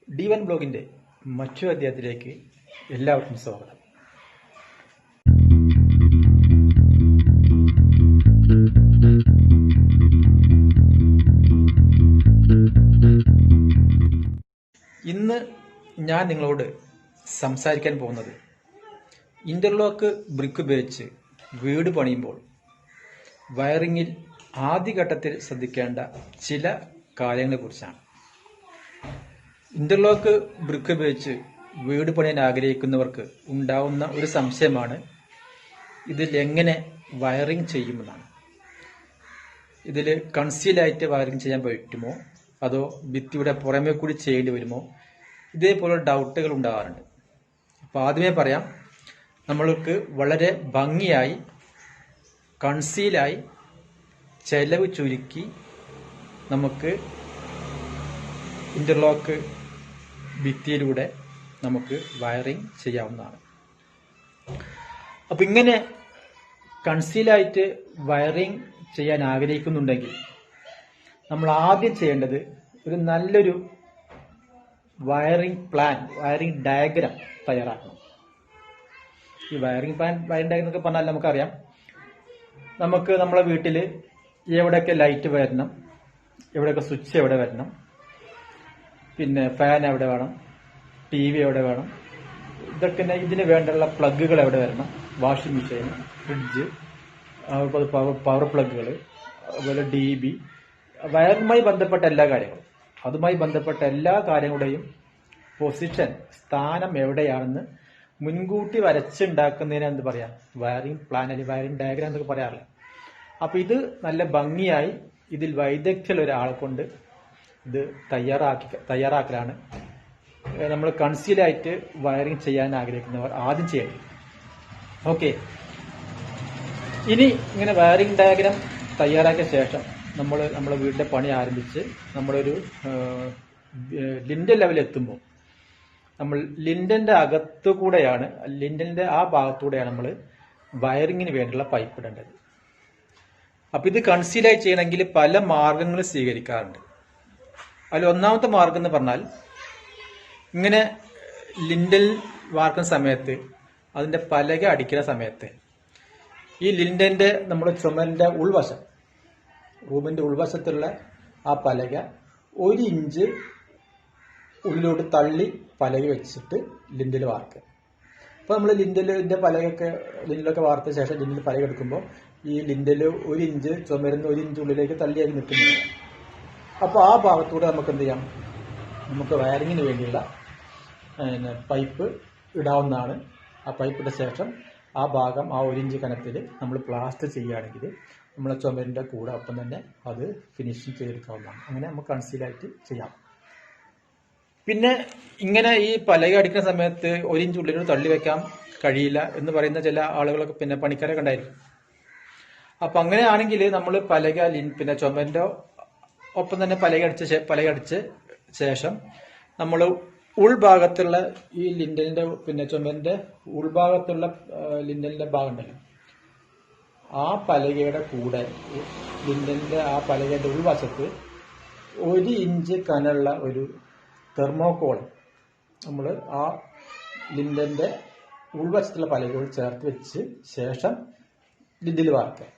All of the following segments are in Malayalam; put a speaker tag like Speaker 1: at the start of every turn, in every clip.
Speaker 1: D1 ബ്ലോഗിന്റെ മറ്റൊരു അധ്യായത്തിലേക്ക് എല്ലാവർക്കും സ്വാഗതം. ഇന്ന് ഞാൻ നിങ്ങളോട് സംസാരിക്കാൻ പോകുന്നത് ഇന്റർലോക്ക് ബ്രിക്ക് ഉപയോഗിച്ച് വീട് പണിയുമ്പോൾ വയറിങ്ങിൽ ആദ്യഘട്ടത്തിൽ ശ്രദ്ധിക്കേണ്ട ചില കാര്യങ്ങളെക്കുറിച്ചാണ്. ഇന്റർലോക്ക് ബ്രിക്ക് ഉപയോഗിച്ച് വീട് പണിയാൻ ആഗ്രഹിക്കുന്നവർക്ക് ഉണ്ടാവുന്ന ഒരു സംശയമാണ് ഇതിൽ എങ്ങനെ വയറിംഗ് ചെയ്യുമെന്നാണ്. ഇതിൽ കൺസീലായിട്ട് വയറിംഗ് ചെയ്യാൻ പറ്റുമോ, അതോ ഭിത്തിയുടെ പുറമേ കൂടി ചെയ്യേണ്ടി വരുമോ, ഇതേപോലെ ഡൗട്ടുകൾ ഉണ്ടാകാറുണ്ട്. അപ്പോൾ ആദ്യമേ പറയാം, നമ്മൾക്ക് വളരെ ഭംഗിയായി കൺസീലായി ചെലവ് ചുരുക്കി നമുക്ക് ഇന്റർലോക്ക് ഭിത്തിയിലൂടെ നമുക്ക് വയറിംഗ് ചെയ്യാവുന്നതാണ്. അപ്പം ഇങ്ങനെ കൺസീലായിട്ട് വയറിംഗ് ചെയ്യാൻ ആഗ്രഹിക്കുന്നുണ്ടെങ്കിൽ നമ്മൾ ആദ്യം ചെയ്യേണ്ടത് ഒരു നല്ലൊരു വയറിംഗ് പ്ലാൻ, വയറിംഗ് ഡയഗ്രാം തയ്യാറാക്കണം. ഈ വയറിംഗ് പ്ലാൻ, വയറിംഗ് ഡയഗ്രാം എന്നൊക്കെ പറഞ്ഞാൽ നമുക്കറിയാം, നമുക്ക് നമ്മളെ വീട്ടിൽ എവിടെയൊക്കെ ലൈറ്റ് വരണം, എവിടെയൊക്കെ സ്വിച്ച് എവിടെ വരണം, പിന്നെ ഫാൻ എവിടെ വേണം, TV എവിടെ വേണം, ഇതൊക്കെ ഇതിന് വേണ്ടുള്ള പ്ലഗുകൾ എവിടെ വരണം, വാഷിംഗ് മെഷീൻ, ഫ്രിഡ്ജ്, പവർ പ്ലഗുകൾ, അതുപോലെ DB, വയറുമായി ബന്ധപ്പെട്ട എല്ലാ കാര്യങ്ങളും, അതുമായി ബന്ധപ്പെട്ട എല്ലാ കാര്യങ്ങളുടെയും പൊസിഷൻ, സ്ഥാനം എവിടെയാണെന്ന് മുൻകൂട്ടി വരച്ചുണ്ടാക്കുന്നതിന് എന്ത് പറയാം, വയറിംഗ് പ്ലാൻ അല്ലെങ്കിൽ വയറിംഗ് ഡയഗ്രാം എന്നൊക്കെ പറയാറില്ല. അപ്പൊ ഇത് നല്ല ഭംഗിയായി ഇതിൽ വൈദഗ്ധ്യമുള്ള ഒരാളെ കൊണ്ട് ഇത് തയ്യാറാക്കലാണ് നമ്മൾ കൺസീലായിട്ട് വയറിംഗ് ചെയ്യാൻ ആഗ്രഹിക്കുന്നവർ ആദ്യം ചെയ്യേണ്ടത്. ഓക്കെ, ഇനി ഇങ്ങനെ വയറിംഗ് ഡയഗ്രാം തയ്യാറാക്കിയ ശേഷം നമ്മളെ വീടിന്റെ പണി ആരംഭിച്ച് നമ്മളൊരു ലിൻഡൻ ലെവൽ എത്തുമ്പോൾ നമ്മൾ ലിൻഡന്റെ അകത്തുകൂടെയാണ്, ലിൻഡന്റെ ആ ഭാഗത്തൂടെയാണ് നമ്മൾ വയറിങ്ങിന് വേണ്ടിയുള്ള പൈപ്പ് ഇടേണ്ടത്. അപ്പൊ ഇത് കൺസീലായി ചെയ്യണമെങ്കിൽ പല മാർഗങ്ങൾ സ്വീകരിക്കാറുണ്ട്. അതിൽ ഒന്നാമത്തെ മാർഗം എന്ന് പറഞ്ഞാൽ, ഇങ്ങനെ ലിൻഡൽ വാർക്കുന്ന സമയത്ത്, അതിന്റെ പലക അടിക്കുന്ന സമയത്ത് ഈ ലിൻഡന്റെ നമ്മുടെ ചുമരിന്റെ ഉൾവശം, റൂമിന്റെ ഉൾവശത്തുള്ള ആ പലക 1 ഇഞ്ച് ഉള്ളിലോട്ട് തള്ളി പലക വെച്ചിട്ട് ലിൻഡൽ വാർക്കുക. അപ്പൊ നമ്മൾ ലിൻഡലിന്റെ ലിൻഡലൊക്കെ വാർത്ത ശേഷം ലിൻഡൽ പലക എടുക്കുമ്പോൾ ഈ ലിൻഡല് 1 ഇഞ്ച് ചുമരുന്ന 1 ഇഞ്ച് ഉള്ളിലേക്ക് തള്ളിയായി നിൽക്കുന്നില്ല. അപ്പോൾ ആ ഭാഗത്തൂടെ നമുക്ക് എന്ത് ചെയ്യാം, നമുക്ക് വയറിങ്ങിന് വേണ്ടിയുള്ള പൈപ്പ് ഇടാവുന്നതാണ്. ആ പൈപ്പ് ഇട്ട ശേഷം ആ ഭാഗം, ആ 1 ഇഞ്ച് കനത്തിൽ നമ്മൾ പ്ലാസ്റ്റർ ചെയ്യുകയാണെങ്കിൽ നമ്മളെ ചുമരിന്റെ കൂടെ ഒപ്പം തന്നെ അത് ഫിനിഷിങ് ചെയ്തെടുക്കാവുന്നതാണ്. അങ്ങനെ നമുക്ക് കൺസീലായിട്ട് ചെയ്യാം. പിന്നെ ഇങ്ങനെ ഈ പലക അടിക്കുന്ന സമയത്ത് 1 ഇഞ്ച് ഉള്ളിലോട്ട് തള്ളി വെക്കാൻ കഴിയില്ല എന്ന് പറയുന്ന ചില ആളുകളൊക്കെ, പിന്നെ പണിക്കാരൊക്കെ ഉണ്ടായിരിക്കും. അപ്പൊ അങ്ങനെയാണെങ്കിൽ നമ്മൾ പലക പിന്നെ ചുമരിന്റെ ഒപ്പം തന്നെ പലക അടിച്ച ശേഷം നമ്മൾ ഉൾഭാഗത്തുള്ള ഈ ലിൻഡലിന്റെ, പിന്നെ ചുമരിന്റെ ഉൾഭാഗത്തുള്ള ലിൻഡലിന്റെ ഭാഗം ഉണ്ടല്ലോ, ആ പലകയുടെ കൂടെ ലിൻഡലിന്റെ ആ പലകയുടെ ഉൾവശത്ത് 1 ഇഞ്ച് കനുള്ള ഒരു തെർമോകോൾ നമ്മൾ ആ ലിൻഡലിന്റെ ഉൾവശത്തുള്ള പലകയോട് ചേർത്ത് വെച്ച് ശേഷം ലിൻഡൽ വാർക്കുക.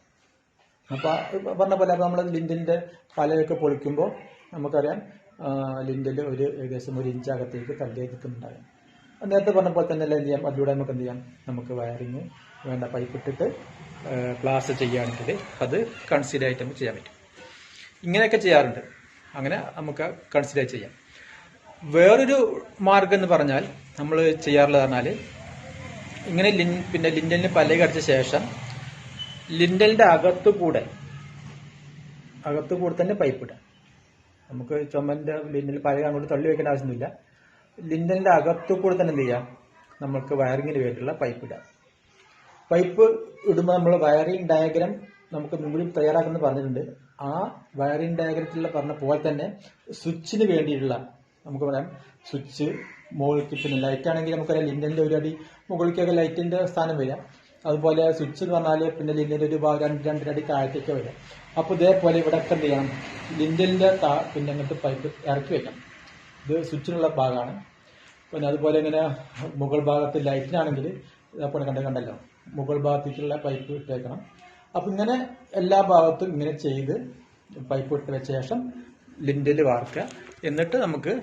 Speaker 1: അപ്പൊ പറഞ്ഞ പോലെ നമ്മൾ ലിൻഡലിന്റെ പലയൊക്കെ പൊളിക്കുമ്പോൾ നമുക്കറിയാം ലിൻഡൽ ഏകദേശം 1 ഇഞ്ച് അകത്തേക്ക് തള്ളിയായി നിൽക്കുന്നുണ്ടാകും. നേരത്തെ പറഞ്ഞ പോലെ തന്നെ എന്ത് ചെയ്യാം, അതിലൂടെ നമുക്ക് എന്ത് ചെയ്യാം, നമുക്ക് വയറിങ് വേണ്ട പൈപ്പ് ഇട്ടിട്ട് പ്ലാസ്റ്റർ ചെയ്യുകയാണെങ്കിൽ അത് കൺസീലായിട്ട് നമുക്ക് ചെയ്യാൻ പറ്റും. ഇങ്ങനെയൊക്കെ ചെയ്യാറുണ്ട്. അങ്ങനെ നമുക്ക് കൺസീലായി ചെയ്യാം. വേറൊരു മാർഗം എന്ന് പറഞ്ഞാൽ നമ്മൾ ചെയ്യാറുള്ളത് പറഞ്ഞാൽ, ഇങ്ങനെ പിന്നെ ലിൻഡലിന് പലക അടിച്ച ശേഷം ലിൻഡലിന്റെ അകത്തുകൂടെ തന്നെ പൈപ്പ് ഇടാം. നമുക്ക് ചുമന്റെ ലിൻഡൽ പലക അങ്ങോട്ട് തള്ളി വെക്കേണ്ട ആവശ്യമൊന്നുമില്ല. ലിൻഡലിന്റെ അകത്തുകൂടെ തന്നെ എന്ത് ചെയ്യാം, നമുക്ക് വയറിങ്ങിന് വേണ്ടിയുള്ള പൈപ്പ് ഇടാം. പൈപ്പ് ഇടുമ്പോൾ നമ്മൾ വയറിംഗ് ഡയഗ്രാം നമുക്ക് മുമ്പിൽ തയ്യാറാക്കുന്നത് പറഞ്ഞിട്ടുണ്ട്. ആ വയറിംഗ് ഡയഗ്രത്തിലുള്ള പറഞ്ഞ പോലെ തന്നെ സ്വിച്ചിന് വേണ്ടിയിട്ടുള്ള, നമുക്ക് പറയാം, സ്വിച്ച് മുകളിലേക്ക്, പിന്നെ ലൈറ്റ് ആണെങ്കിൽ നമുക്കറിയാം ലിൻഡലിന്റെ 1 അടി മുകളിലേക്കൊക്കെ ലൈറ്റിന്റെ സ്ഥാനം വരാം. അതുപോലെ സ്വിച്ച് എന്ന് പറഞ്ഞാൽ പിന്നെ ലിൻഡലിന്റെ ഒരു 2 അടി താഴത്തേക്ക് വരാം. അപ്പൊ ഇതേപോലെ ഇവിടെ ഒക്കെ എന്ത് ചെയ്യണം, ലിൻഡലിന്റെ പിന്നെ അങ്ങോട്ട് പൈപ്പ് ഇറക്കി വെക്കണം. ഇത് സ്വിച്ചിനുള്ള ഭാഗമാണ്. പിന്നെ അതുപോലെ ഇങ്ങനെ മുകൾ ഭാഗത്ത് ലൈറ്റിനാണെങ്കിൽ അപ്പോൾ കണ്ടല്ലോ മുകൾ ഭാഗത്തേക്കുള്ള പൈപ്പ് ഇട്ടേക്കണം. അപ്പം ഇങ്ങനെ എല്ലാ ഭാഗത്തും ഇങ്ങനെ ചെയ്ത് പൈപ്പ് ഇട്ട് വെച്ച ശേഷം ലിൻഡിൽ വാർക്കുക. എന്നിട്ട് നമുക്ക്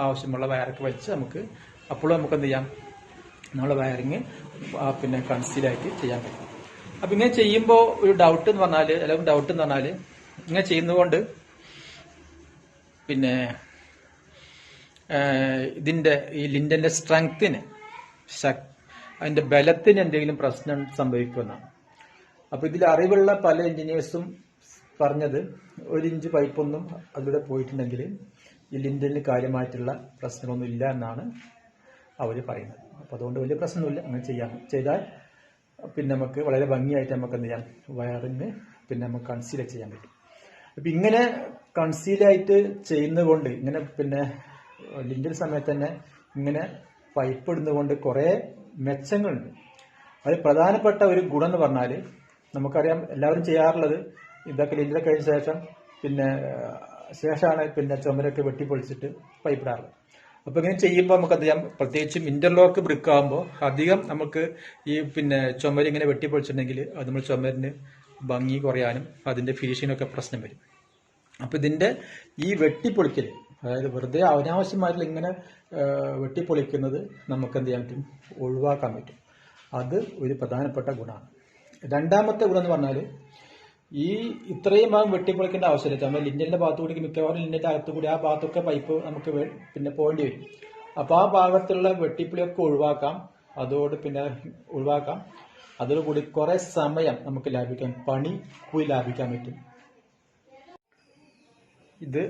Speaker 1: ആവശ്യമുള്ള വയറൊക്കെ വെച്ച് നമുക്ക് അപ്പോഴും നമുക്ക് എന്ത് ചെയ്യാം, നമ്മളെ വയറിങ് പിന്നെ കൺസീലായിട്ട് ചെയ്യാൻ പറ്റും. അപ്പം ഇങ്ങനെ ചെയ്യുമ്പോൾ ഒരു ഡൗട്ട് എന്ന് പറഞ്ഞാൽ ഇങ്ങനെ ചെയ്യുന്നതുകൊണ്ട് പിന്നെ ഇതിൻ്റെ ഈ ലിൻഡന്റെ സ്ട്രെങ്ത്തിന് അതിൻ്റെ ബലത്തിന് എന്തെങ്കിലും പ്രശ്നം സംഭവിക്കുമെന്നാണ്. അപ്പോൾ ഇതിൽ അറിവുള്ള പല എഞ്ചിനീയേഴ്സും പറഞ്ഞത് 1 ഇഞ്ച് പൈപ്പൊന്നും അതിലൂടെ പോയിട്ടുണ്ടെങ്കിൽ ഈ ലിൻഡലിന് കാര്യമായിട്ടുള്ള പ്രശ്നമൊന്നും ഇല്ല എന്നാണ് അവർ പറയുന്നത്. അപ്പോൾ അതുകൊണ്ട് വലിയ പ്രശ്നമൊന്നുമില്ല, അങ്ങനെ ചെയ്താൽ പിന്നെ നമുക്ക് വളരെ ഭംഗിയായിട്ട് നമുക്ക് എന്ത് ചെയ്യാം, വയറിന് പിന്നെ നമുക്ക് കൺസീൽ ചെയ്യാൻ പറ്റും. അപ്പം ഇങ്ങനെ കൺസീലായിട്ട് ചെയ്യുന്നതുകൊണ്ട് ഇങ്ങനെ പിന്നെ ലിൻഡൽ സമയത്ത് തന്നെ ഇങ്ങനെ പൈപ്പ് ഇടുന്നതുകൊണ്ട് കുറേ മെച്ചങ്ങളുണ്ട്. അതിൽ പ്രധാനപ്പെട്ട ഒരു ഗുണം എന്ന് പറഞ്ഞാൽ നമുക്കറിയാം, എല്ലാവരും ചെയ്യാറുള്ളത് ഇതൊക്കെ ലിൻഡൽ കഴിഞ്ഞ ശേഷമാണ് പിന്നെ ചുമരൊക്കെ വെട്ടിപ്പൊളിച്ചിട്ട് പൈപ്പ് ഇടാറുള്ളത്. അപ്പോൾ ഇങ്ങനെ ചെയ്യുമ്പോൾ നമുക്ക് എന്ത് ചെയ്യാം, പ്രത്യേകിച്ചും ഇന്റർലോക്ക് ബ്രിക്ക് ആകുമ്പോൾ അധികം നമുക്ക് ഈ പിന്നെ ചുമര് ഇങ്ങനെ വെട്ടിപ്പൊളിച്ചിട്ടുണ്ടെങ്കിൽ അത് നമ്മൾ ചുമരിന് ഭംഗി കുറയാനും അതിന്റെ ഫിനിഷിങ്ങിനൊക്കെ പ്രശ്നം വരും. അപ്പോൾ ഇതിന്റെ ഈ വെട്ടിപ്പൊളിക്കൽ, അതായത് വെറുതെ അനാവശ്യമായിട്ടുള്ള ഇങ്ങനെ വെട്ടിപ്പൊളിക്കുന്നത് നമുക്ക് എന്ത് ചെയ്യാൻ പറ്റും, ഒഴിവാക്കാൻ പറ്റും. അത് ഒരു പ്രധാനപ്പെട്ട ഗുണമാണ്. രണ്ടാമത്തെ ഗുണം എന്ന് പറഞ്ഞാൽ ഈ ഇത്രയും ഭാഗം വെട്ടിപ്പൊളിക്കേണ്ട ആവശ്യമില്ല. നമ്മൾ ലിൻഡലിന്റെ ഭാഗത്തു കൂടി മിക്കവാറും ലിൻഡലിന്റെ അകത്തു കൂടി ആ ഭാഗത്തൊക്കെ പൈപ്പ് നമുക്ക് പിന്നെ പോകേണ്ടി വരും. അപ്പോൾ ആ ഭാഗത്തുള്ള വെട്ടിപ്പൊളിയൊക്കെ ഒഴിവാക്കാം. അതോടുകൂടി കുറെ സമയം നമുക്ക് ലാഭിക്കാം, പണി കൂലി ലാഭിക്കാൻ പറ്റും. ഇത്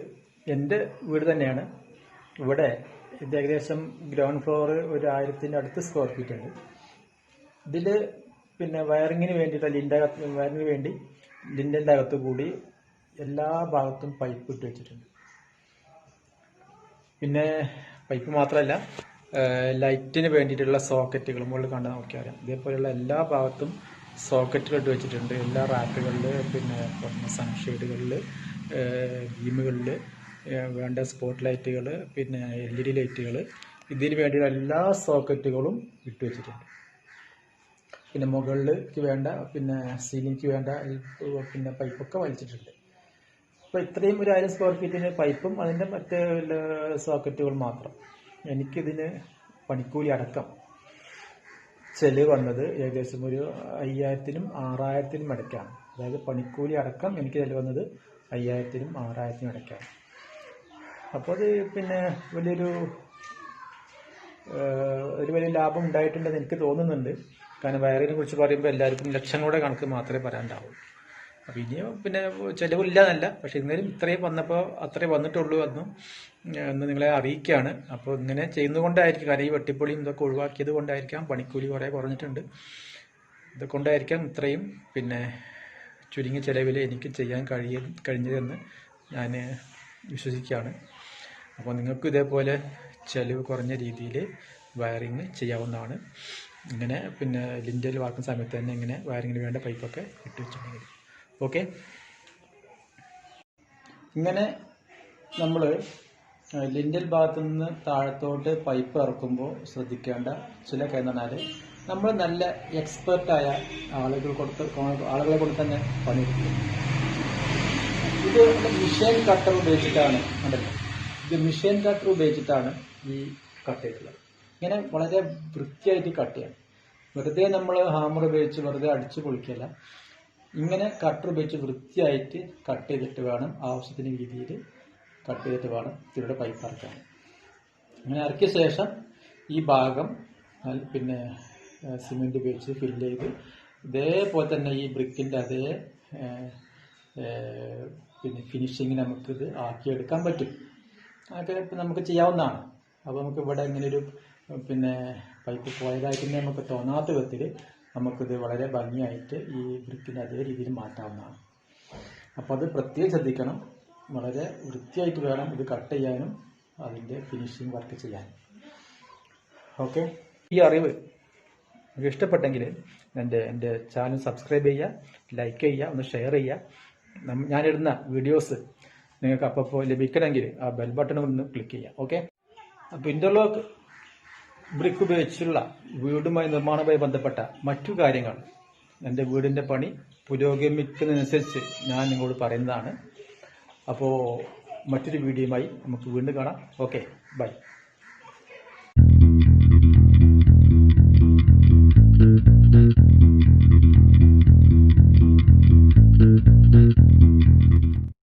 Speaker 1: എൻ്റെ വീട് തന്നെയാണ്. ഇവിടെ ഇത് ഏകദേശം ഗ്രൗണ്ട് ഫ്ലോർ ഒരു 1000 അടുത്ത് സ്ക്വയർ ഫീറ്റ് ഉണ്ട്. ഇതിൽ പിന്നെ വയറിങ്ങിന് വേണ്ടിയിട്ട് വയറിങ്ങിന് വേണ്ടി ലിൻഡലിന്റെ അകത്ത് കൂടി എല്ലാ ഭാഗത്തും പൈപ്പ് ഇട്ട് വെച്ചിട്ടുണ്ട്. പിന്നെ പൈപ്പ് മാത്രമല്ല, ലൈറ്റിന് വേണ്ടിയിട്ടുള്ള സോക്കറ്റുകൾ മുകളിൽ കണ്ടാൽ നോക്കിയാൽ ഇതേപോലെയുള്ള എല്ലാ ഭാഗത്തും സോക്കറ്റുകൾ ഇട്ട് വെച്ചിട്ടുണ്ട്. എല്ലാ റാക്കുകളിൽ, പിന്നെ സൺഷെയ്ഡുകളിൽ, ബീമുകളിൽ വേണ്ട സ്പോട്ട് ലൈറ്റുകൾ, പിന്നെ LED ലൈറ്റുകൾ, ഇതിന് വേണ്ടിയുള്ള എല്ലാ സോക്കറ്റുകളും ഇട്ട് വെച്ചിട്ടുണ്ട്. പിന്നെ മുകളിലേക്ക് വേണ്ട, പിന്നെ സീലിംഗിക്ക് വേണ്ട പിന്നെ പൈപ്പൊക്കെ വലിച്ചിട്ടുണ്ട്. അപ്പോൾ ഇത്രയും ഒരു 1000 സ്ക്വയർ ഫീറ്റിന് പൈപ്പും അതിൻ്റെ മറ്റ് സോക്കറ്റുകൾ മാത്രം. എനിക്കിതിന് പണിക്കൂലി അടക്കം ചെലവ് വന്നത് ഏകദേശം ഒരു 5000-നും 6000-നും ഇടയ്ക്കാണ്. അതായത് പണിക്കൂലി അടക്കം എനിക്ക് ചെലവ് വന്നത് 5000-നും 6000-നും ഇടയ്ക്കാണ്. അപ്പോൾ അത് പിന്നെ വലിയ ലാഭം ഉണ്ടായിട്ടുണ്ടെന്ന് എനിക്ക് തോന്നുന്നുണ്ട്. കാരണം വയറിനെ കുറിച്ച് പറയുമ്പോൾ എല്ലാവർക്കും ലക്ഷങ്ങളുടെ കണക്ക് മാത്രമേ പറയാനുണ്ടാവുള്ളൂ. അപ്പോൾ ഇനിയും പിന്നെ ചിലവില്ല എന്നല്ല, പക്ഷെ ഇന്നേലും ഇത്രയും വന്നപ്പോൾ അത്രേ വന്നിട്ടുള്ളൂ എന്ന് നിങ്ങളെ അറിയിക്കുകയാണ്. അപ്പോൾ ഇങ്ങനെ ചെയ്യുന്നതുകൊണ്ടായിരിക്കും, കാരണം ഈ വെട്ടിപ്പൊളിയും ഇതൊക്കെ ഒഴിവാക്കിയത് കൊണ്ടായിരിക്കാം പണിക്കൂലി കുറേ കുറഞ്ഞിട്ടുണ്ട്. ഇതുകൊണ്ടായിരിക്കാം ഇത്രയും പിന്നെ ചുരുങ്ങിയ ചിലവിൽ എനിക്ക് ചെയ്യാൻ കഴിഞ്ഞതെന്ന് ഞാൻ വിശ്വസിക്കുകയാണ്. അപ്പോൾ നിങ്ങൾക്ക് ഇതേപോലെ ചിലവ് കുറഞ്ഞ രീതിയിൽ വയറിങ് ചെയ്യാവുന്നതാണ്. ഇങ്ങനെ പിന്നെ ലിൻഡൽ വാർക്കുന്ന സമയത്ത് തന്നെ ഇങ്ങനെ വയറിങ്ങിന് വേണ്ട പൈപ്പൊക്കെ ഇട്ട് വെച്ചിട്ടുണ്ടെങ്കിൽ ഓക്കെ. ഇങ്ങനെ നമ്മൾ ലിൻഡൽ ഭാഗത്തു നിന്ന് താഴത്തോട്ട് പൈപ്പ് ഇറക്കുമ്പോൾ ശ്രദ്ധിക്കേണ്ട ചില കാര്യം എന്ന് പറഞ്ഞാൽ, നമ്മൾ നല്ല എക്സ്പെർട്ടായ ആളുകളെ കൊണ്ട് തന്നെ പണിയെടുക്കും. ഇത് മിഷീൻ കട്ടർ ഉപയോഗിച്ചിട്ടാണ് കണ്ടല്ലോ, ഇത് മിഷീൻ കട്ടർ ഉപയോഗിച്ചിട്ടാണ് ഈ കട്ട് ചെയ്തിട്ടുള്ളത്. ഇങ്ങനെ വളരെ വൃത്തിയായിട്ട് കട്ട് ചെയ്യണം. വെറുതെ നമ്മൾ ഹാമർ ഉപയോഗിച്ച് വെറുതെ അടിച്ചു പൊളിക്കല്ല, ഇങ്ങനെ കട്ടർ ഉപയോഗിച്ച് വൃത്തിയായിട്ട് കട്ട് ചെയ്തിട്ട് വേണം, ആവശ്യത്തിന് രീതിയിൽ കട്ട് ചെയ്തിട്ട് വേണം ഇതിലൂടെ പൈപ്പ് ഇറക്കാൻ. അങ്ങനെ ഇറക്കിയ ശേഷം ഈ ഭാഗം പിന്നെ സിമെന്റ് ഉപയോഗിച്ച് ഫില്ല് ചെയ്ത് ഇതേപോലെ തന്നെ ഈ ബ്രിക്കിന്റെ അതേ പിന്നെ ഫിനിഷിങ് നമുക്കിത് ആക്കിയെടുക്കാൻ പറ്റും. അതൊക്കെ നമുക്ക് ചെയ്യാവുന്നതാണ്. അപ്പോൾ നമുക്ക് ഇവിടെ ഇങ്ങനൊരു പിന്നെ പൈപ്പ് പോയതായിട്ട് നമുക്ക് തോന്നാത്ത വിധത്തിൽ നമുക്കിത് വളരെ ഭംഗിയായിട്ട് ഈ ബ്രിക്കിൻ്റെ അതേ രീതിയിൽ മാറ്റാവുന്നതാണ്. അപ്പോൾ അത് പ്രത്യേകം ശ്രദ്ധിക്കണം. വളരെ വൃത്തിയായിട്ട് വേണം ഇത് കട്ട് ചെയ്യാനും അതിൻ്റെ ഫിനിഷിങ് വർക്ക് ചെയ്യാനും. ഓക്കെ, ഈ അറിവ് നിങ്ങൾക്ക് ഇഷ്ടപ്പെട്ടെങ്കിൽ എൻ്റെ ചാനൽ സബ്സ്ക്രൈബ് ചെയ്യുക, ലൈക്ക് ചെയ്യുക, ഒന്ന് ഷെയർ ചെയ്യുക. ഞാനിടുന്ന വീഡിയോസ് നിങ്ങൾക്ക് അപ്പോൾ ലഭിക്കണമെങ്കിൽ ആ ബെൽ ബട്ടൺ ഒന്ന് ക്ലിക്ക് ചെയ്യുക. ഓക്കെ. അപ്പോൾ ഇന്റർലോക്ക് ബ്രിക്ക് ഉപയോഗിച്ചുള്ള വീടുമായി നിർമ്മാണവുമായി ബന്ധപ്പെട്ട മറ്റു കാര്യങ്ങൾ എൻ്റെ വീടിൻ്റെ പണി പുരോഗമിക്കുന്നതിനനുസരിച്ച് ഞാൻ നിങ്ങളോട് പറയുന്നതാണ്. അപ്പോൾ മറ്റൊരു വീഡിയോയുമായി നമുക്ക് വീണ്ടും കാണാം. Okay, by.